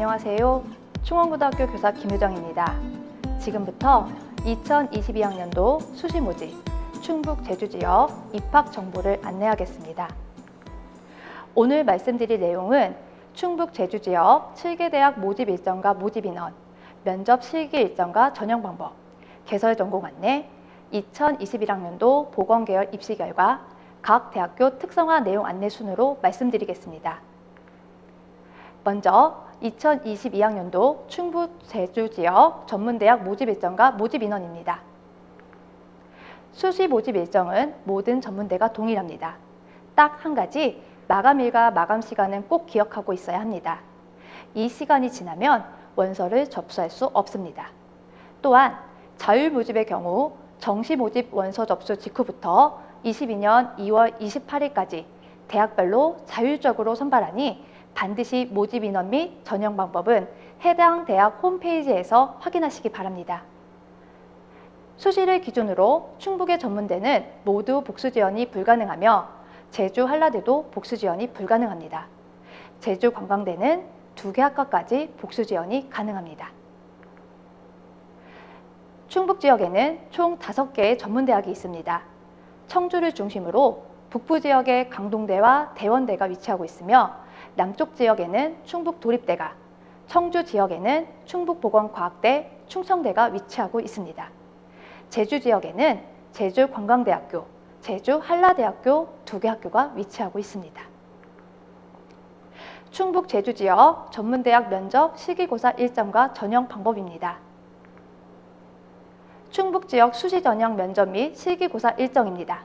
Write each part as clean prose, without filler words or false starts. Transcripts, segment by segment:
안녕하세요. 충원고등학교 교사 김유정입니다. 지금부터 2022학년도 수시 모집 충북 제주 지역 입학 정보를 안내하겠습니다. 오늘 말씀드릴 내용은 충북 제주 지역 7개 대학 모집 일정과 모집 인원, 면접 실기 일정과 전형 방법, 개설 전공 안내, 2021학년도 보건계열 입시 결과, 각 대학교 특성화 내용 안내 순으로 말씀드리겠습니다. 먼저 2022학년도 충북 제주 지역 전문대학 모집 일정과 모집 인원입니다. 수시 모집 일정은 모든 전문대가 동일합니다. 딱 한 가지, 마감일과 마감 시간은 꼭 기억하고 있어야 합니다. 이 시간이 지나면 원서를 접수할 수 없습니다. 또한 자율 모집의 경우 정시 모집 원서 접수 직후부터 22년 2월 28일까지 대학별로 자율적으로 선발하니 반드시 모집 인원 및 전형 방법은 해당 대학 홈페이지에서 확인하시기 바랍니다. 수시를 기준으로 충북의 전문대는 모두 복수 지원이 불가능하며 제주 한라대도 복수 지원이 불가능합니다. 제주 관광대는 2개 학과까지 복수 지원이 가능합니다. 충북 지역에는 총 5개의 전문대학이 있습니다. 청주를 중심으로 북부 지역에 강동대와 대원대가 위치하고 있으며 남쪽 지역에는 충북도립대가, 청주 지역에는 충북보건과학대, 충청대가 위치하고 있습니다. 제주 지역에는 제주관광대학교, 제주한라대학교 2개 학교가 위치하고 있습니다. 충북 제주 지역 전문대학 면접 실기고사 일정과 전형 방법입니다. 충북 지역 수시 전형 면접 및 실기고사 일정입니다.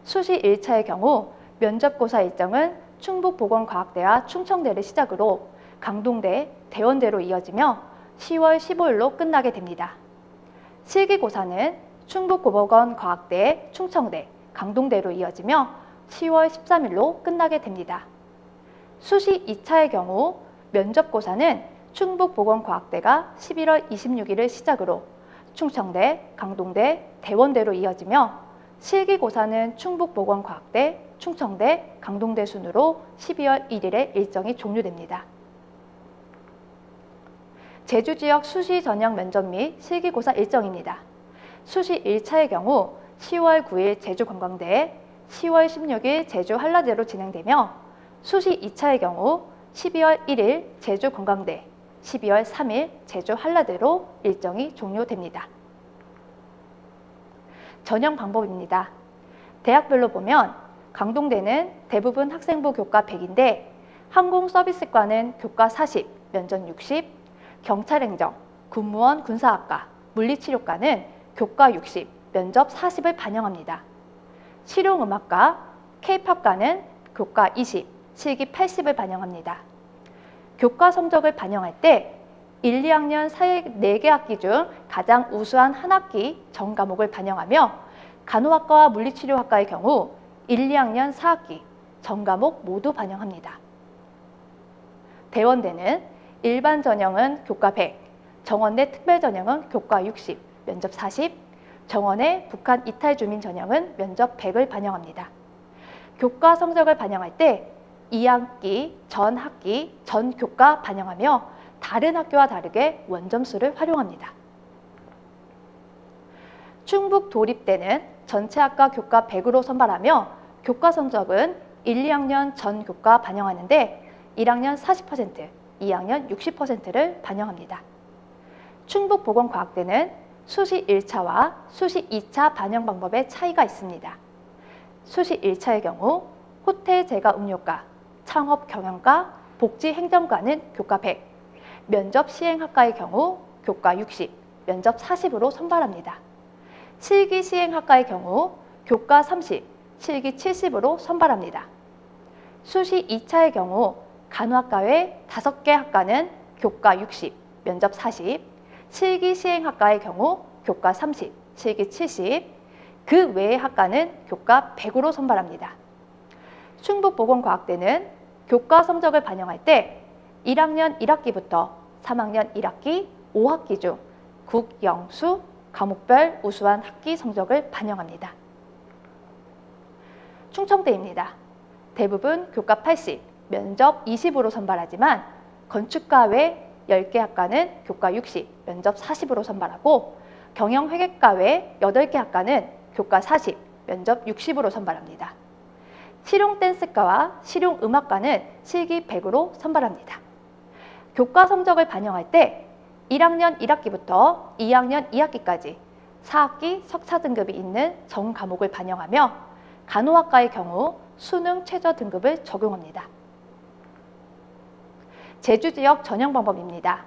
수시 1차의 경우 면접고사 일정은 충북보건과학대와 충청대를 시작으로 강동대, 대원대로 이어지며 10월 15일로 끝나게 됩니다. 실기고사는 충북보건과학대, 충청대, 강동대로 이어지며 10월 13일로 끝나게 됩니다. 수시 2차의 경우 면접고사는 충북보건과학대가 11월 26일을 시작으로 충청대, 강동대, 대원대로 이어지며 실기고사는 충북보건과학대, 충청대, 강동대 순으로 12월 1일에 일정이 종료됩니다. 제주 지역 수시 전형 면접 및 실기고사 일정입니다. 수시 1차의 경우 10월 9일 제주관광대, 10월 16일 제주한라대로 진행되며 수시 2차의 경우 12월 1일 제주관광대, 12월 3일 제주한라대로 일정이 종료됩니다. 전형 방법입니다. 대학별로 보면 강동대는 대부분 학생부 교과 100인데 항공서비스과는 교과 40, 면접 60, 경찰행정, 군무원 군사학과, 물리치료과는 교과 60, 면접 40을 반영합니다. 실용음악과, K-팝과는 교과 20, 실기 80을 반영합니다. 교과 성적을 반영할 때 1, 2학년 4개 학기 중 가장 우수한 한 학기 전 과목을 반영하며 간호학과와 물리치료학과의 경우 1, 2학년 4학기 전 과목 모두 반영합니다. 대원대는 일반 전형은 교과 100, 정원내 특별 전형은 교과 60, 면접 40, 정원내 북한 이탈 주민 전형은 면접 100을 반영합니다. 교과 성적을 반영할 때 2학기, 전 학기, 전 교과 반영하며 다른 학교와 다르게 원점수를 활용합니다. 충북 도립대는 전체 학과 교과 100으로 선발하며 교과 성적은 1, 2학년 전 교과 반영하는데 1학년 40%, 2학년 60%를 반영합니다. 충북보건과학대는 수시 1차와 수시 2차 반영 방법의 차이가 있습니다. 수시 1차의 경우 호텔 제과 음료과, 창업경영과, 복지행정과는 교과 100, 면접 시행학과의 경우 교과 60, 면접 40으로 선발합니다. 실기 시행학과의 경우 교과 30, 실기 70으로 선발합니다. 수시 2차의 경우 간호학과 외 5개 학과는 교과 60, 면접 40, 실기 시행학과의 경우 교과 30, 실기 70, 그 외의 학과는 교과 100으로 선발합니다. 충북보건과학대는 교과 성적을 반영할 때 1학년 1학기부터 3학년 1학기, 5학기 중 국, 영, 수, 과목별 우수한 학기 성적을 반영합니다. 충청대입니다. 대부분 교과 80, 면접 20으로 선발하지만 건축과 외 10개 학과는 교과 60, 면접 40으로 선발하고 경영회계과 외 8개 학과는 교과 40, 면접 60으로 선발합니다. 실용댄스과와 실용음악과는 실기 100으로 선발합니다. 교과 성적을 반영할 때 1학년 1학기부터 2학년 2학기까지 4학기 석차 등급이 있는 전 과목을 반영하며 간호학과의 경우 수능 최저 등급을 적용합니다. 제주 지역 전형 방법입니다.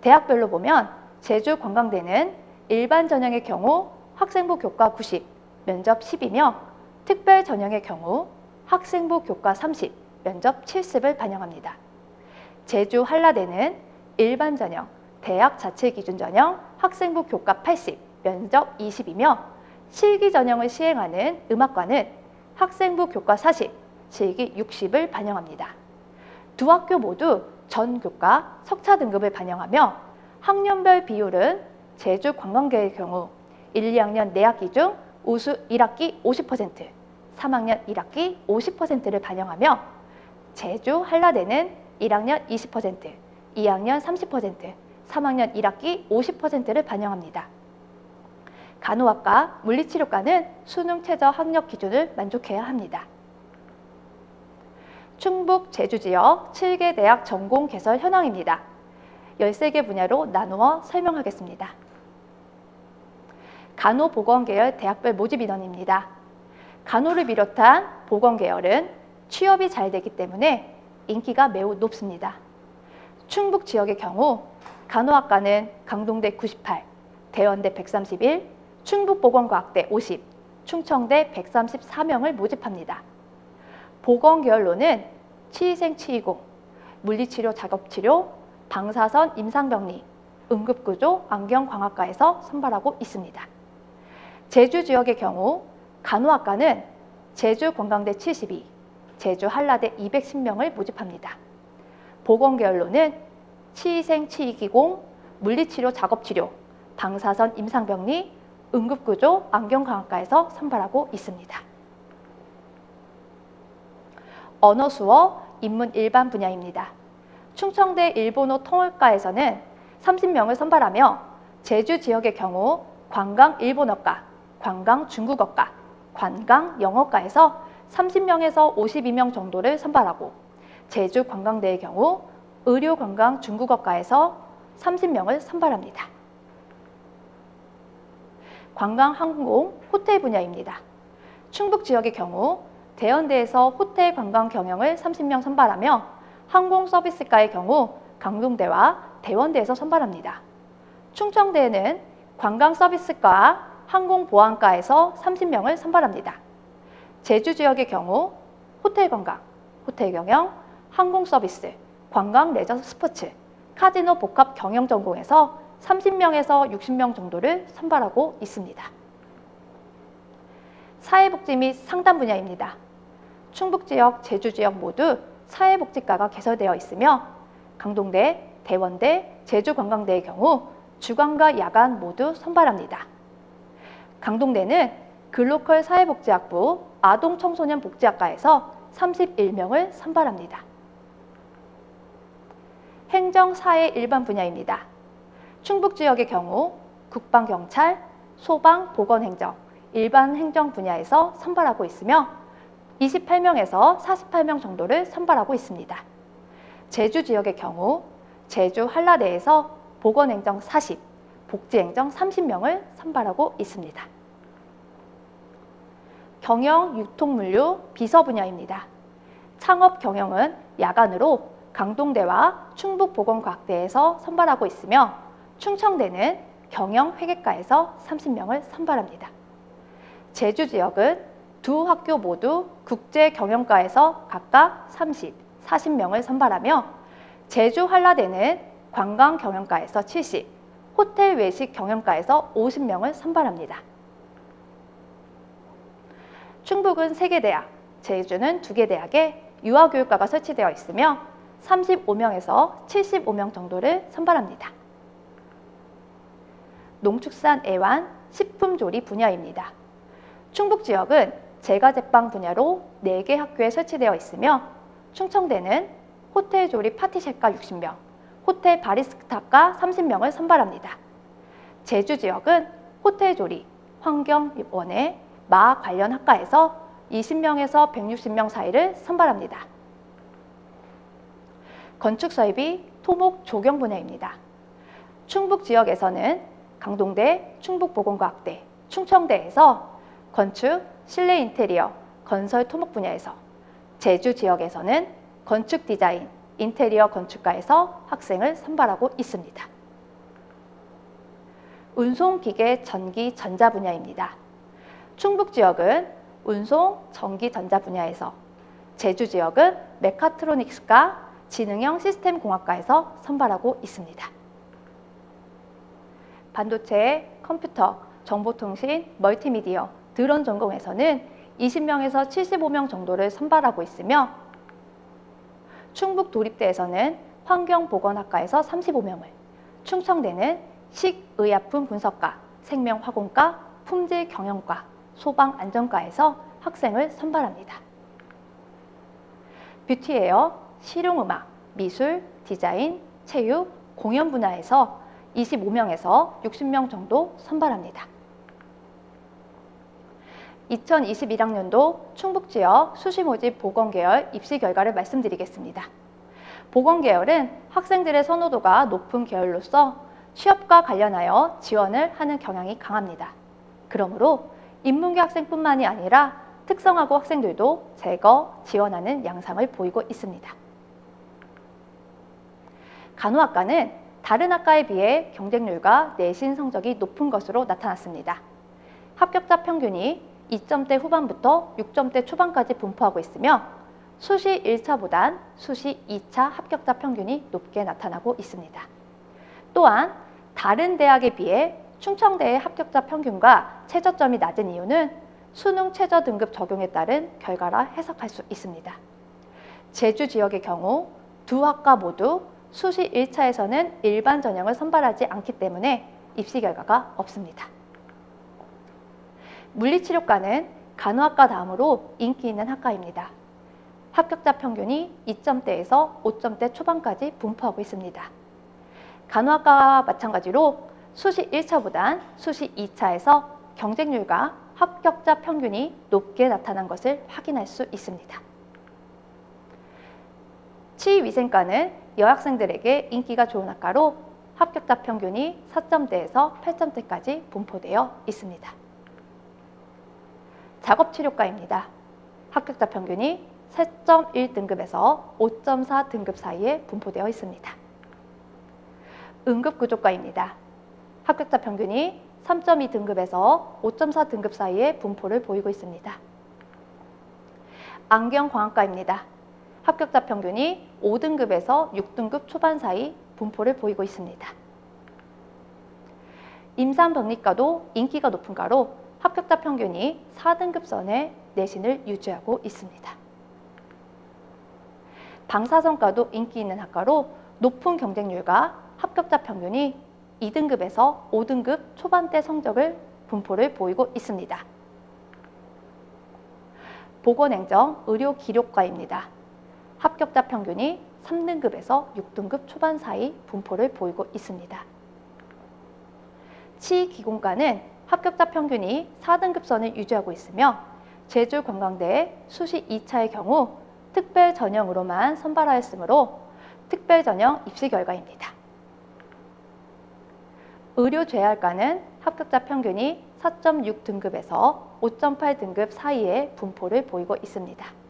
대학별로 보면 제주 관광대는 일반 전형의 경우 학생부 교과 90, 면접 10이며 특별 전형의 경우 학생부 교과 30, 면접 70을 반영합니다. 제주 한라대는 일반 전형, 대학 자체 기준 전형, 학생부 교과 80, 면접 20이며 실기 전형을 시행하는 음악과는 학생부 교과 40, 실기 60을 반영합니다. 두 학교 모두 전 교과 석차 등급을 반영하며 학년별 비율은 제주 관광계의 경우 1, 2학년 4학기 중 우수 1학기 50%, 3학년 1학기 50%를 반영하며 제주 한라대는 1학년 20%, 2학년 30%, 3학년 1학기 50%를 반영합니다. 간호학과, 물리치료과는 수능 최저 학력 기준을 만족해야 합니다. 충북 제주 지역 7개 대학 전공 개설 현황입니다. 13개 분야로 나누어 설명하겠습니다. 간호보건계열 대학별 모집 인원입니다. 간호를 비롯한 보건계열은 취업이 잘 되기 때문에 인기가 매우 높습니다. 충북 지역의 경우 간호학과는 강동대 98, 대원대 131, 충북보건과학대 50, 충청대 134명을 모집합니다. 보건계열로는 치의생치의공, 물리치료 작업치료, 방사선 임상병리, 응급구조 안경광학과에서 선발하고 있습니다. 제주 지역의 경우 간호학과는 제주관광대 72, 제주 한라대 210명을 모집합니다. 보건계열로는 치의생치의기공, 물리치료 작업치료, 방사선 임상병리, 응급구조 안경광학과에서 선발하고 있습니다. 언어수어, 인문 일반 분야입니다. 충청대 일본어 통역과에서는 30명을 선발하며 제주 지역의 경우 관광 일본어과, 관광 중국어과, 관광 영어과에서 30명에서 52명 정도를 선발하고 제주 관광대의 경우 의료관광 중국어과에서 30명을 선발합니다. 관광항공 호텔 분야입니다. 충북 지역의 경우 대연대에서 호텔 관광 경영을 30명 선발하며 항공서비스과의 경우 강동대와 대원대에서 선발합니다. 충청대에는 관광서비스과 항공보안과에서 30명을 선발합니다. 제주 지역의 경우 호텔관광, 호텔경영, 항공서비스, 관광레저 스포츠, 카지노 복합 경영 전공에서 30명에서 60명 정도를 선발하고 있습니다. 사회복지 및 상담 분야입니다. 충북 지역, 제주 지역 모두 사회복지과가 개설되어 있으며 강동대, 대원대, 제주관광대의 경우 주간과 야간 모두 선발합니다. 강동대는 글로컬 사회복지학부 아동청소년복지학과에서 31명을 선발합니다. 행정사회 일반 분야입니다. 충북 지역의 경우 국방경찰, 소방, 보건행정, 일반 행정 분야에서 선발하고 있으며 28명에서 48명 정도를 선발하고 있습니다. 제주 지역의 경우 제주 한라대에서 보건행정 40, 복지행정 30명을 선발하고 있습니다. 경영, 유통물류, 비서 분야입니다. 창업 경영은 야간으로 강동대와 충북보건과학대에서 선발하고 있으며 충청대는 경영회계과에서 30명을 선발합니다. 제주 지역은 두 학교 모두 국제경영과에서 각각 30, 40명을 선발하며 제주 한라대는 관광경영과에서 70, 호텔 외식 경영과에서 50명을 선발합니다. 충북은 3개 대학, 제주는 2개 대학에 유아교육과가 설치되어 있으며 35명에서 75명 정도를 선발합니다. 농축산 애완, 식품조리 분야입니다. 충북 지역은 제과제빵 분야로 4개 학교에 설치되어 있으며 충청대는 호텔 조리 파티셰과 60명, 호텔 바리스타과 30명을 선발합니다. 제주 지역은 호텔 조리, 환경원예, 마 관련 학과에서 20명에서 160명 사이를 선발합니다. 건축 설비, 토목, 조경 분야입니다. 충북 지역에서는 강동대, 충북보건과학대, 충청대에서 건축, 실내 인테리어, 건설 토목 분야에서, 제주 지역에서는 건축 디자인, 인테리어 건축과에서 학생을 선발하고 있습니다. 운송, 기계, 전기, 전자 분야입니다. 충북 지역은 운송, 전기, 전자 분야에서, 제주 지역은 메카트로닉스과 지능형 시스템 공학과에서 선발하고 있습니다. 반도체, 컴퓨터, 정보통신, 멀티미디어, 드론 전공에서는 20명에서 75명 정도를 선발하고 있으며 충북 도립대에서는 환경보건학과에서 35명을, 충청대는 식의약품 분석과, 생명화공과, 품질경영과, 소방안전과에서 학생을 선발합니다. 뷰티웨어, 실용음악, 미술, 디자인, 체육, 공연 분야에서 25명에서 60명 정도 선발합니다. 2021학년도 충북지역 수시모집 보건계열 입시 결과를 말씀드리겠습니다. 보건계열은 학생들의 선호도가 높은 계열로서 취업과 관련하여 지원을 하는 경향이 강합니다. 그러므로 인문계 학생뿐만이 아니라 특성화고 학생들도 제거, 지원하는 양상을 보이고 있습니다. 간호학과는 다른 학과에 비해 경쟁률과 내신 성적이 높은 것으로 나타났습니다. 합격자 평균이 2점대 후반부터 6점대 초반까지 분포하고 있으며 수시 1차보단 수시 2차 합격자 평균이 높게 나타나고 있습니다. 또한 다른 대학에 비해 충청대의 합격자 평균과 최저점이 낮은 이유는 수능 최저 등급 적용에 따른 결과라 해석할 수 있습니다. 제주 지역의 경우 두 학과 모두 수시 1차에서는 일반 전형을 선발하지 않기 때문에 입시 결과가 없습니다. 물리치료과는 간호학과 다음으로 인기 있는 학과입니다. 합격자 평균이 2점대에서 5점대 초반까지 분포하고 있습니다. 간호학과와 마찬가지로 수시 1차보단 수시 2차에서 경쟁률과 합격자 평균이 높게 나타난 것을 확인할 수 있습니다. 치위생과는 여학생들에게 인기가 좋은 학과로 합격자 평균이 4점대에서 8점대까지 분포되어 있습니다. 작업치료과입니다. 합격자 평균이 4.1등급에서 5.4등급 사이에 분포되어 있습니다. 응급구조과입니다. 합격자 평균이 3.2등급에서 5.4등급 사이에 분포를 보이고 있습니다. 안경광학과입니다. 합격자 평균이 5등급에서 6등급 초반 사이 분포를 보이고 있습니다. 임산병리과도 인기가 높은 과로 합격자 평균이 4등급 선의 내신을 유지하고 있습니다. 방사선과도 인기 있는 학과로 높은 경쟁률과 합격자 평균이 2등급에서 5등급 초반대 성적을 분포를 보이고 있습니다. 보건행정 의료기록과입니다. 합격자 평균이 3등급에서 6등급 초반 사이 분포를 보이고 있습니다. 치기공과는 합격자 평균이 4등급 선을 유지하고 있으며 제주관광대 수시 2차의 경우 특별 전형으로만 선발하였으므로 특별 전형 입시 결과입니다. 의료재활과는 합격자 평균이 4.6등급에서 5.8등급 사이의 분포를 보이고 있습니다.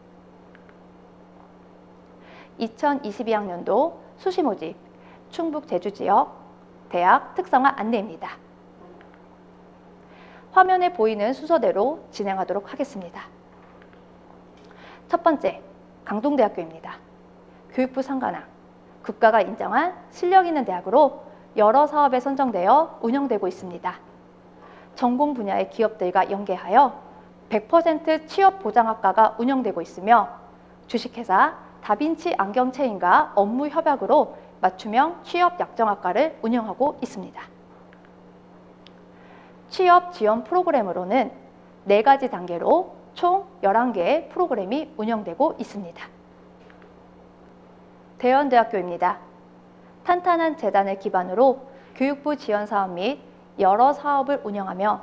2022학년도 수시모집 충북 제주지역 대학 특성화 안내입니다. 화면에 보이는 순서대로 진행하도록 하겠습니다. 첫 번째, 강동대학교입니다. 교육부 상관학, 국가가 인정한 실력 있는 대학으로 여러 사업에 선정되어 운영되고 있습니다. 전공 분야의 기업들과 연계하여 100% 취업보장학과가 운영되고 있으며 주식회사 다빈치 안경체인과 업무 협약으로 맞춤형 취업약정학과를 운영하고 있습니다. 취업 지원 프로그램으로는 4가지 단계로 총 11개의 프로그램이 운영되고 있습니다. 대연대학교입니다. 탄탄한 재단을 기반으로 교육부 지원 사업 및 여러 사업을 운영하며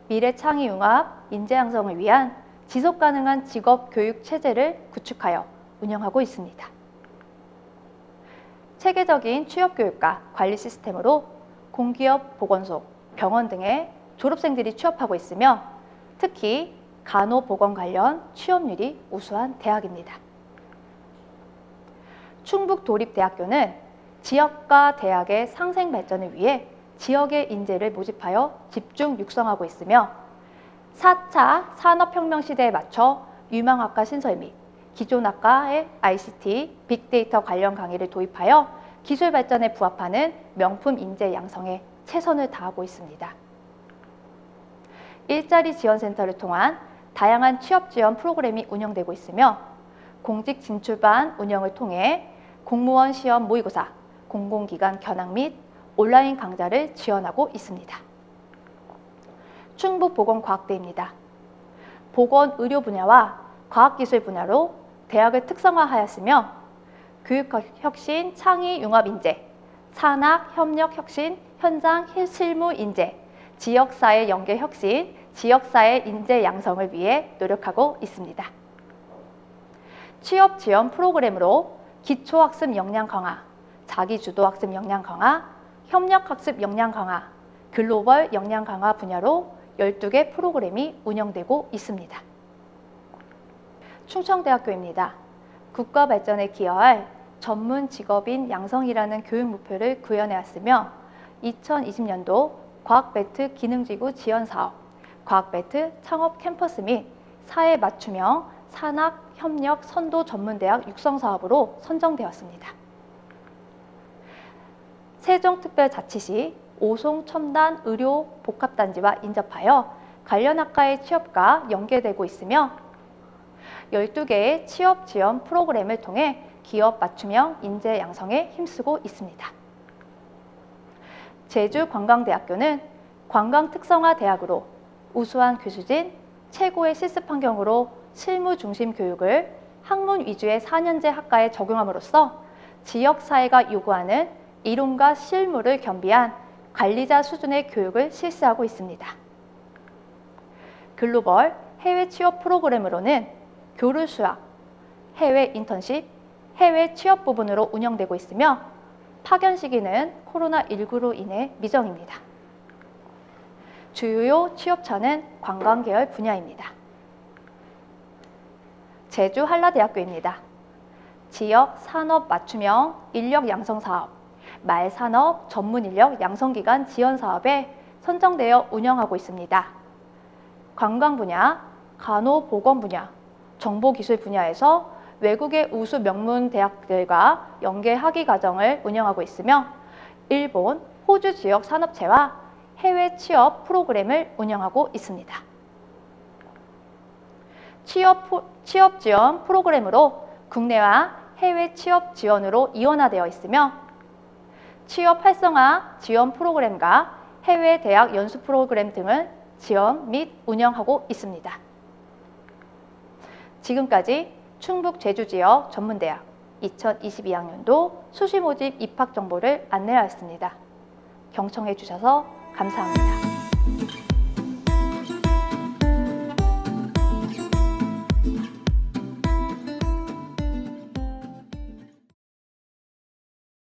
미래 창의 융합, 인재 양성을 위한 지속 가능한 직업 교육 체제를 구축하여 운영하고 있습니다. 체계적인 취업 교육과 관리 시스템으로 공기업, 보건소, 병원 등의 졸업생들이 취업하고 있으며 특히 간호보건 관련 취업률이 우수한 대학입니다. 충북도립대학교는 지역과 대학의 상생 발전을 위해 지역의 인재를 모집하여 집중 육성하고 있으며 4차 산업혁명 시대에 맞춰 유망학과 신설 및 기존 학과의 ICT, 빅데이터 관련 강의를 도입하여 기술 발전에 부합하는 명품 인재 양성에 최선을 다하고 있습니다. 일자리 지원센터를 통한 다양한 취업 지원 프로그램이 운영되고 있으며 공직 진출반 운영을 통해 공무원 시험 모의고사, 공공기관 견학 및 온라인 강좌를 지원하고 있습니다. 충북보건과학대입니다. 보건의료 분야와 과학기술 분야로 대학을 특성화하였으며 교육혁신, 창의융합인재, 산학협력혁신, 현장 실무인재, 지역사회 연계혁신, 지역사회 인재 양성을 위해 노력하고 있습니다. 취업 지원 프로그램으로 기초학습 역량 강화, 자기주도학습 역량 강화, 협력학습 역량 강화, 글로벌 역량 강화 분야로 12개 프로그램이 운영되고 있습니다. 충청대학교입니다. 국가 발전에 기여할 전문 직업인 양성이라는 교육 목표를 구현해왔으며 2020년도 과학벨트 기능지구 지원사업, 과학벨트 창업 캠퍼스 및 사회 맞춤형 산학협력 선도 전문대학 육성사업으로 선정되었습니다. 세종특별자치시 오송 첨단 의료 복합단지와 인접하여 관련 학과의 취업과 연계되고 있으며 12개의 취업 지원 프로그램을 통해 기업 맞춤형 인재 양성에 힘쓰고 있습니다. 제주관광대학교는 관광 특성화 대학으로 우수한 교수진, 최고의 실습 환경으로 실무 중심 교육을 학문 위주의 4년제 학과에 적용함으로써 지역사회가 요구하는 이론과 실무를 겸비한 관리자 수준의 교육을 실시하고 있습니다. 글로벌 해외 취업 프로그램으로는 교류 수학, 해외 인턴십, 해외 취업 부분으로 운영되고 있으며 파견 시기는 코로나19로 인해 미정입니다. 주요 취업처는 관광계열 분야입니다. 제주 한라대학교입니다. 지역 산업 맞춤형 인력 양성 사업, 말산업 전문 인력 양성기관 지원 사업에 선정되어 운영하고 있습니다. 관광 분야, 간호보건 분야, 정보기술 분야에서 외국의 우수 명문 대학들과 연계 학위 과정을 운영하고 있으며 일본, 호주 지역 산업체와 해외 취업 프로그램을 운영하고 있습니다. 취업 지원 프로그램으로 국내와 해외 취업 지원으로 이원화되어 있으며 취업 활성화 지원 프로그램과 해외 대학 연수 프로그램 등을 지원 및 운영하고 있습니다. 지금까지 충북 제주 지역 전문대학 2022학년도 수시 모집 입학 정보를 안내하였습니다. 경청해 주셔서 감사합니다.